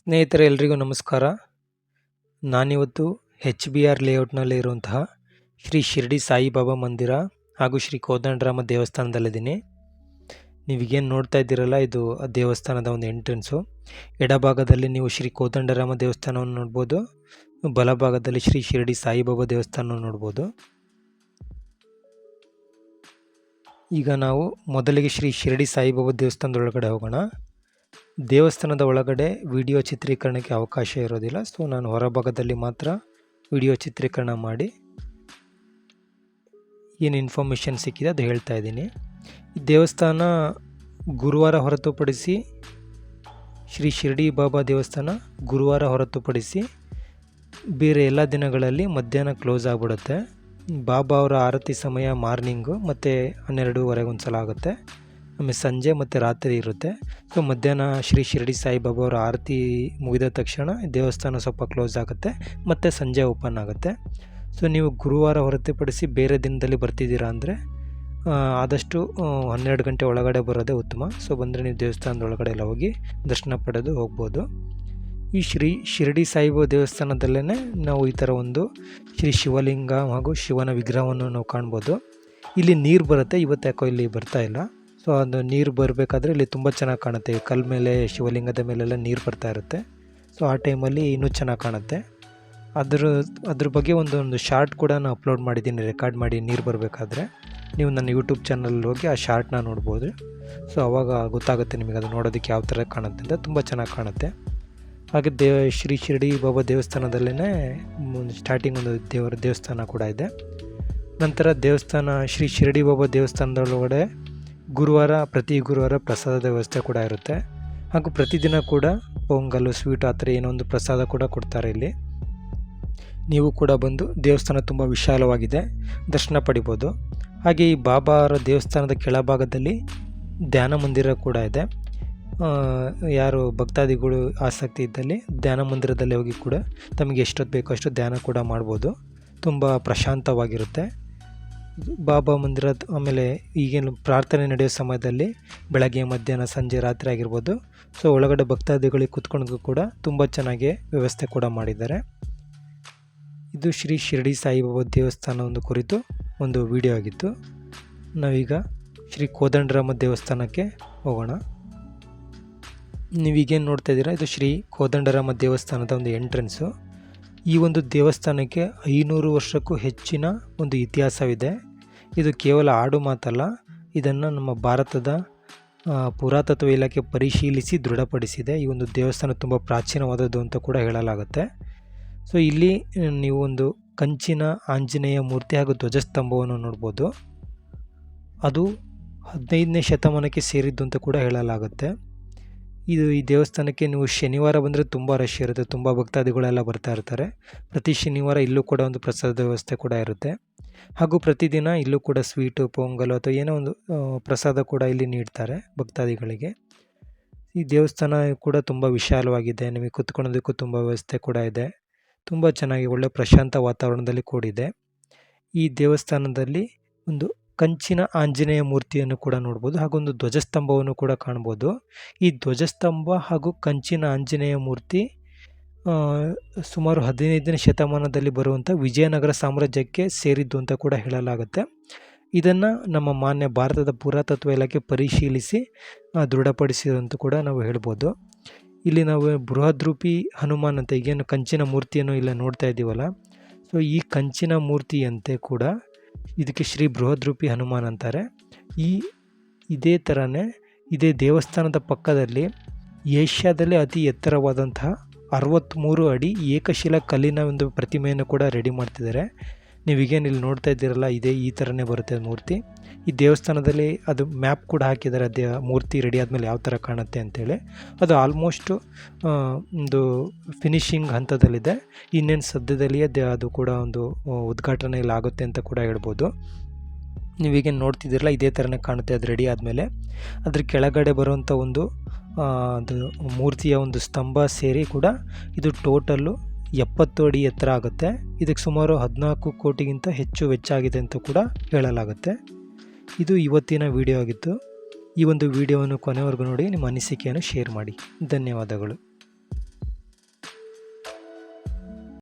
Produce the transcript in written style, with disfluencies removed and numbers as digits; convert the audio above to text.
ಸ್ನೇಹಿತರೆ ಎಲ್ರಿಗೂ ನಮಸ್ಕಾರ. ನಾನಿವತ್ತು HBR ಲೇಔಟ್ನಲ್ಲಿ ಇರುವಂತಹ ಶ್ರೀ ಶಿರಡಿ ಸಾಯಿಬಾಬಾ ಮಂದಿರ ಹಾಗೂ ಶ್ರೀ ಕೋದಂಡರಾಮ ದೇವಸ್ಥಾನದಲ್ಲಿದ್ದೀನಿ. ನೀವೀಗೇನು ನೋಡ್ತಾ ಇದ್ದೀರಲ್ಲ, ಇದು ಆ ದೇವಸ್ಥಾನದ ಒಂದು ಎಂಟ್ರೆನ್ಸು. ಎಡಭಾಗದಲ್ಲಿ ನೀವು ಶ್ರೀ ಕೋದಂಡರಾಮ ದೇವಸ್ಥಾನವನ್ನು ನೋಡ್ಬೋದು, ಬಲಭಾಗದಲ್ಲಿ ಶ್ರೀ ಶಿರಡಿ ಸಾಯಿಬಾಬಾ ದೇವಸ್ಥಾನವನ್ನು ನೋಡ್ಬೋದು. ಈಗ ನಾವು ಮೊದಲಿಗೆ ಶ್ರೀ ಶಿರಡಿ ಸಾಯಿಬಾಬಾ ದೇವಸ್ಥಾನದ ಒಳಗಡೆ ಹೋಗೋಣ. ದೇವಸ್ಥಾನದ ಒಳಗಡೆ ವಿಡಿಯೋ ಚಿತ್ರೀಕರಣಕ್ಕೆ ಅವಕಾಶ ಇರೋದಿಲ್ಲ, ಸೊ ನಾನು ಹೊರಭಾಗದಲ್ಲಿ ಮಾತ್ರ ವಿಡಿಯೋ ಚಿತ್ರೀಕರಣ ಮಾಡಿ ಏನು ಇನ್ಫಾರ್ಮೇಷನ್ ಸಿಕ್ಕಿದೆ ಅದು ಹೇಳ್ತಾ ಇದ್ದೀನಿ. ಈ ದೇವಸ್ಥಾನ ಗುರುವಾರ ಹೊರತುಪಡಿಸಿ, ಶ್ರೀ ಶಿರಡಿ ಬಾಬಾ ದೇವಸ್ಥಾನ ಗುರುವಾರ ಹೊರತುಪಡಿಸಿ ಬೇರೆ ಎಲ್ಲ ದಿನಗಳಲ್ಲಿ ಮಧ್ಯಾಹ್ನ ಕ್ಲೋಸ್ ಆಗಿಬಿಡುತ್ತೆ. ಬಾಬಾ ಅವರ ಆರತಿ ಸಮಯ ಮಾರ್ನಿಂಗು ಮತ್ತು 12:30 ಒಂದು ಸಲ ಆಗುತ್ತೆ, ಆಮೇಲೆ ಸಂಜೆ ಮತ್ತು ರಾತ್ರಿ ಇರುತ್ತೆ. ಸೊ ಮಧ್ಯಾಹ್ನ ಶ್ರೀ ಶಿರಡಿ ಸಾಯಿಬಾಬಾ ಅವರ ಆರತಿ ಮುಗಿದ ತಕ್ಷಣ ದೇವಸ್ಥಾನ ಸ್ವಲ್ಪ ಕ್ಲೋಸ್ ಆಗುತ್ತೆ, ಮತ್ತು ಸಂಜೆ ಓಪನ್ ಆಗುತ್ತೆ. ಸೊ ನೀವು ಗುರುವಾರ ಹೊರತುಪಡಿಸಿ ಬೇರೆ ದಿನದಲ್ಲಿ ಬರ್ತಿದ್ದೀರಾ ಅಂದರೆ ಆದಷ್ಟು 12 ಗಂಟೆ ಒಳಗಡೆ ಬರೋದೇ ಉತ್ತಮ. ಸೊ ಬಂದರೆ ನೀವು ದೇವಸ್ಥಾನದ ಒಳಗಡೆ ಎಲ್ಲ ಹೋಗಿ ದರ್ಶನ ಪಡೆದು ಹೋಗ್ಬೋದು. ಈ ಶ್ರೀ ಶಿರಡಿ ಸಾಯಿಬಾಬಾ ದೇವಸ್ಥಾನದಲ್ಲೇ ನಾವು ಈ ಥರ ಒಂದು ಶ್ರೀ ಶಿವಲಿಂಗ ಹಾಗೂ ಶಿವನ ವಿಗ್ರಹವನ್ನು ನಾವು ಕಾಣ್ಬೋದು. ಇಲ್ಲಿ ನೀರು ಬರುತ್ತೆ, ಇವತ್ತು ಯಾಕೋ ಇಲ್ಲಿ ಬರ್ತಾ ಇಲ್ಲ. ಸೊ ಅದು ನೀರು ಬರಬೇಕಾದ್ರೆ ಇಲ್ಲಿ ತುಂಬ ಚೆನ್ನಾಗಿ ಕಾಣುತ್ತೆ. ಕಲ್ಲ ಮೇಲೆ, ಶಿವಲಿಂಗದ ಮೇಲೆಲ್ಲ ನೀರು ಬರ್ತಾ ಇರುತ್ತೆ. ಸೊ ಆ ಟೈಮಲ್ಲಿ ಇನ್ನೂ ಚೆನ್ನಾಗಿ ಕಾಣುತ್ತೆ. ಅದ್ರ ಬಗ್ಗೆ ಒಂದು ಶಾರ್ಟ್ ಕೂಡ ನಾನು ಅಪ್ಲೋಡ್ ಮಾಡಿದ್ದೀನಿ, ರೆಕಾರ್ಡ್ ಮಾಡಿ. ನೀರು ಬರಬೇಕಾದ್ರೆ ನೀವು ನನ್ನ ಯೂಟ್ಯೂಬ್ ಚಾನಲಲ್ಲಿ ಹೋಗಿ ಆ ಶಾರ್ಟ್ನ ನೋಡ್ಬೋದು. ಸೊ ಆವಾಗ ಗೊತ್ತಾಗುತ್ತೆ ನಿಮಗೆ ಅದು ನೋಡೋದಕ್ಕೆ ಯಾವ ಥರ ಕಾಣುತ್ತೆ ಅಂತ. ತುಂಬ ಚೆನ್ನಾಗಿ ಕಾಣುತ್ತೆ. ಹಾಗೆ ಶ್ರೀ ಶಿರಡಿ ಬಾಬಾ ದೇವಸ್ಥಾನದಲ್ಲೇ ಸ್ಟಾರ್ಟಿಂಗ್ ಒಂದು ದೇವರ ದೇವಸ್ಥಾನ ಕೂಡ ಇದೆ. ನಂತರ ದೇವಸ್ಥಾನ ಶ್ರೀ ಶಿರಡಿ ಬಾಬಾ ದೇವಸ್ಥಾನದೊಳಗಡೆ ಪ್ರತಿ ಗುರುವಾರ ಪ್ರಸಾದದ ವ್ಯವಸ್ಥೆ ಕೂಡ ಇರುತ್ತೆ. ಹಾಗೂ ಪ್ರತಿದಿನ ಕೂಡ ಪೊಂಗಲ್ಲು, ಸ್ವೀಟ್, ಆ ಥರ ಏನೋ ಒಂದು ಪ್ರಸಾದ ಕೂಡ ಕೊಡ್ತಾರೆ ಇಲ್ಲಿ. ನೀವು ಕೂಡ ಬಂದು, ದೇವಸ್ಥಾನ ತುಂಬ ವಿಶಾಲವಾಗಿದೆ, ದರ್ಶನ ಪಡಿಬೋದು. ಹಾಗೆ ಈ ಬಾಬಾ ಅವರ ದೇವಸ್ಥಾನದ ಕೆಳಭಾಗದಲ್ಲಿ ಧ್ಯಾನ ಮಂದಿರ ಕೂಡ ಇದೆ. ಯಾರು ಭಕ್ತಾದಿಗಳು ಆಸಕ್ತಿ ಇದ್ದಲ್ಲಿ ಧ್ಯಾನ ಮಂದಿರದಲ್ಲಿ ಹೋಗಿ ಕೂಡ ತಮಗೆ ಎಷ್ಟೊತ್ತು ಬೇಕೋ ಅಷ್ಟು ಧ್ಯಾನ ಕೂಡ ಮಾಡ್ಬೋದು. ತುಂಬ ಪ್ರಶಾಂತವಾಗಿರುತ್ತೆ ಬಾಬಾ ಮಂದಿರ. ಆಮೇಲೆ ಈಗೇನು ಪ್ರಾರ್ಥನೆ ನಡೆಯೋ ಸಮಯದಲ್ಲಿ ಬೆಳಗ್ಗೆ, ಮಧ್ಯಾಹ್ನ, ಸಂಜೆ, ರಾತ್ರಿ ಆಗಿರ್ಬೋದು. ಸೊ ಒಳಗಡೆ ಭಕ್ತಾದಿಗಳಿಗೆ ಕೂತ್ಕೊಂಡು ಕೂಡ ತುಂಬ ಚೆನ್ನಾಗಿ ವ್ಯವಸ್ಥೆ ಕೂಡ ಮಾಡಿದ್ದಾರೆ. ಇದು ಶ್ರೀ ಶಿರಡಿ ಸಾಯಿಬಾಬಾ ದೇವಸ್ಥಾನ ಒಂದು ಕುರಿತು ಒಂದು ವಿಡಿಯೋ ಆಗಿತ್ತು. ನಾವೀಗ ಶ್ರೀ ಕೋದಂಡರಾಮ ದೇವಸ್ಥಾನಕ್ಕೆ ಹೋಗೋಣ. ನೀವೀಗೇನು ನೋಡ್ತಾ ಇದ್ದೀರಾ, ಇದು ಶ್ರೀ ಕೋದಂಡರಾಮ ದೇವಸ್ಥಾನದ ಒಂದು ಎಂಟ್ರೆನ್ಸು. ಈ ಒಂದು ದೇವಸ್ಥಾನಕ್ಕೆ 500 ವರ್ಷಕ್ಕೂ ಹೆಚ್ಚಿನ ಒಂದು ಇತಿಹಾಸವಿದೆ. ಇದು ಕೇವಲ ಆಡು ಮಾತಲ್ಲ, ಇದನ್ನು ನಮ್ಮ ಭಾರತದ ಪುರಾತತ್ವ ಇಲಾಖೆ ಪರಿಶೀಲಿಸಿ ದೃಢಪಡಿಸಿದೆ. ಈ ಒಂದು ದೇವಸ್ಥಾನ ತುಂಬ ಪ್ರಾಚೀನವಾದದ್ದು ಅಂತ ಕೂಡ ಹೇಳಲಾಗುತ್ತೆ. ಸೊ ಇಲ್ಲಿ ನೀವು ಒಂದು ಕಂಚಿನ ಆಂಜನೇಯ ಮೂರ್ತಿ ಹಾಗೂ ಧ್ವಜಸ್ತಂಭವನ್ನು ನೋಡ್ಬೋದು. ಅದು 15ನೇ ಶತಮಾನಕ್ಕೆ ಸೇರಿದ್ದು ಅಂತ ಕೂಡ ಹೇಳಲಾಗುತ್ತೆ. ಈ ದೇವಸ್ಥಾನಕ್ಕೆ ನೀವು ಶನಿವಾರ ಬಂದರೆ ತುಂಬ ರಶ್ ಇರುತ್ತೆ, ತುಂಬ ಭಕ್ತಾದಿಗಳೆಲ್ಲ ಬರ್ತಾ ಇರ್ತಾರೆ. ಪ್ರತಿ ಶನಿವಾರ ಇಲ್ಲೂ ಕೂಡ ಒಂದು ಪ್ರಸಾದದ ವ್ಯವಸ್ಥೆ ಕೂಡ ಇರುತ್ತೆ. ಹಾಗೂ ಪ್ರತಿದಿನ ಇಲ್ಲೂ ಕೂಡ ಸ್ವೀಟು, ಪೊಂಗಲು ಅಥವಾ ಏನೋ ಒಂದು ಪ್ರಸಾದ ಕೂಡ ಇಲ್ಲಿ ನೀಡ್ತಾರೆ ಭಕ್ತಾದಿಗಳಿಗೆ. ಈ ದೇವಸ್ಥಾನ ಕೂಡ ತುಂಬ ವಿಶಾಲವಾಗಿದೆ, ನಿಮಗೆ ಕುತ್ಕೊಳ್ಳೋದಕ್ಕೂ ತುಂಬ ವ್ಯವಸ್ಥೆ ಕೂಡ ಇದೆ. ತುಂಬ ಚೆನ್ನಾಗಿ ಒಳ್ಳೆ ಪ್ರಶಾಂತ ವಾತಾವರಣದಲ್ಲಿ ಕೂಡಿದೆ. ಈ ದೇವಸ್ಥಾನದಲ್ಲಿ ಒಂದು ಕಂಚಿನ ಆಂಜನೇಯ ಮೂರ್ತಿಯನ್ನು ಕೂಡ ನೋಡ್ಬೋದು, ಹಾಗೂ ಒಂದು ಧ್ವಜಸ್ತಂಭವನ್ನು ಕೂಡ ಕಾಣ್ಬೋದು. ಈ ಧ್ವಜಸ್ತಂಭ ಹಾಗೂ ಕಂಚಿನ ಆಂಜನೇಯ ಮೂರ್ತಿ ಸುಮಾರು 15ನೇ ಶತಮಾನದಲ್ಲಿ ಬರುವಂಥ ವಿಜಯನಗರ ಸಾಮ್ರಾಜ್ಯಕ್ಕೆ ಸೇರಿದ್ದು ಅಂತ ಕೂಡ ಹೇಳಲಾಗುತ್ತೆ. ಇದನ್ನು ನಮ್ಮ ಮಾನ್ಯ ಭಾರತದ ಪುರಾತತ್ವ ಇಲಾಖೆ ಪರಿಶೀಲಿಸಿ ದೃಢಪಡಿಸಿದಂತ ಕೂಡ ನಾವು ಹೇಳ್ಬೋದು. ಇಲ್ಲಿ ನಾವು ಬೃಹದ್ರೂಪಿ ಹನುಮಾನ್ ಅಂತ ಈಗೇನು ಕಂಚಿನ ಮೂರ್ತಿಯನ್ನು ಇಲ್ಲ ನೋಡ್ತಾ ಇದ್ದೀವಲ್ಲ, ಸೊ ಈ ಕಂಚಿನ ಮೂರ್ತಿಯಂತೆ ಕೂಡ ಇದಕ್ಕೆ ಶ್ರೀ ಬೃಹದ್ರೂಪಿ ಹನುಮಾನ್ ಅಂತಾರೆ. ಇದೇ ದೇವಸ್ಥಾನದ ಪಕ್ಕದಲ್ಲಿ ಏಷ್ಯಾದಲ್ಲೇ ಅತಿ ಎತ್ತರವಾದಂತಹ 63 ಅಡಿ ಏಕಶಿಲಾ ಕಲ್ಲಿನ ಒಂದು ಪ್ರತಿಮೆಯನ್ನು ಕೂಡ ರೆಡಿ ಮಾಡ್ತಿದ್ದಾರೆ. ನೀವೀಗೇನು ಇಲ್ಲಿ ನೋಡ್ತಾ ಇದ್ದೀರಲ್ಲ, ಈ ಥರನೇ ಬರುತ್ತೆ ಮೂರ್ತಿ. ಈ ದೇವಸ್ಥಾನದಲ್ಲಿ ಅದು ಮ್ಯಾಪ್ ಕೂಡ ಹಾಕಿದ್ದಾರೆ, ಅದೇ ಮೂರ್ತಿ ರೆಡಿ ಆದಮೇಲೆ ಯಾವ ಥರ ಕಾಣುತ್ತೆ ಅಂತೇಳಿ. ಅದು ಆಲ್ಮೋಸ್ಟ್ ಒಂದು ಫಿನಿಶಿಂಗ್ ಹಂತದಲ್ಲಿದೆ. ಇನ್ನೇನು ಸದ್ಯದಲ್ಲಿಯೇ ಅದು ಕೂಡ ಒಂದು ಉದ್ಘಾಟನೆಯಲ್ಲಿ ಆಗುತ್ತೆ ಅಂತ ಕೂಡ ಹೇಳ್ಬೋದು. ನೀವೀಗೇನು ನೋಡ್ತಿದ್ದೀರಲ್ಲ, ಇದೇ ಥರನೇ ಕಾಣುತ್ತೆ ಅದು ರೆಡಿ ಆದಮೇಲೆ. ಅದ್ರ ಕೆಳಗಡೆ ಬರುವಂಥ ಒಂದು ಅದು ಮೂರ್ತಿಯ ಒಂದು ಸ್ತಂಭ ಸೇರಿ ಕೂಡ ಇದು ಟೋಟಲ್ಲು 70 ಅಡಿ ಎತ್ತರ ಆಗುತ್ತೆ. ಇದಕ್ಕೆ ಸುಮಾರು 14 ಕೋಟಿಗಿಂತ ಹೆಚ್ಚು ವೆಚ್ಚ ಆಗಿದೆ ಅಂತ ಕೂಡ ಹೇಳಲಾಗುತ್ತೆ. ಇದು ಇವತ್ತಿನ ವಿಡಿಯೋ ಆಗಿತ್ತು. ಈ ಒಂದು ವಿಡಿಯೋವನ್ನು ಕೊನೆವರೆಗೂ ನೋಡಿ ನಿಮ್ಮ ಅನಿಸಿಕೆಯನ್ನು ಶೇರ್ ಮಾಡಿ. ಧನ್ಯವಾದಗಳು.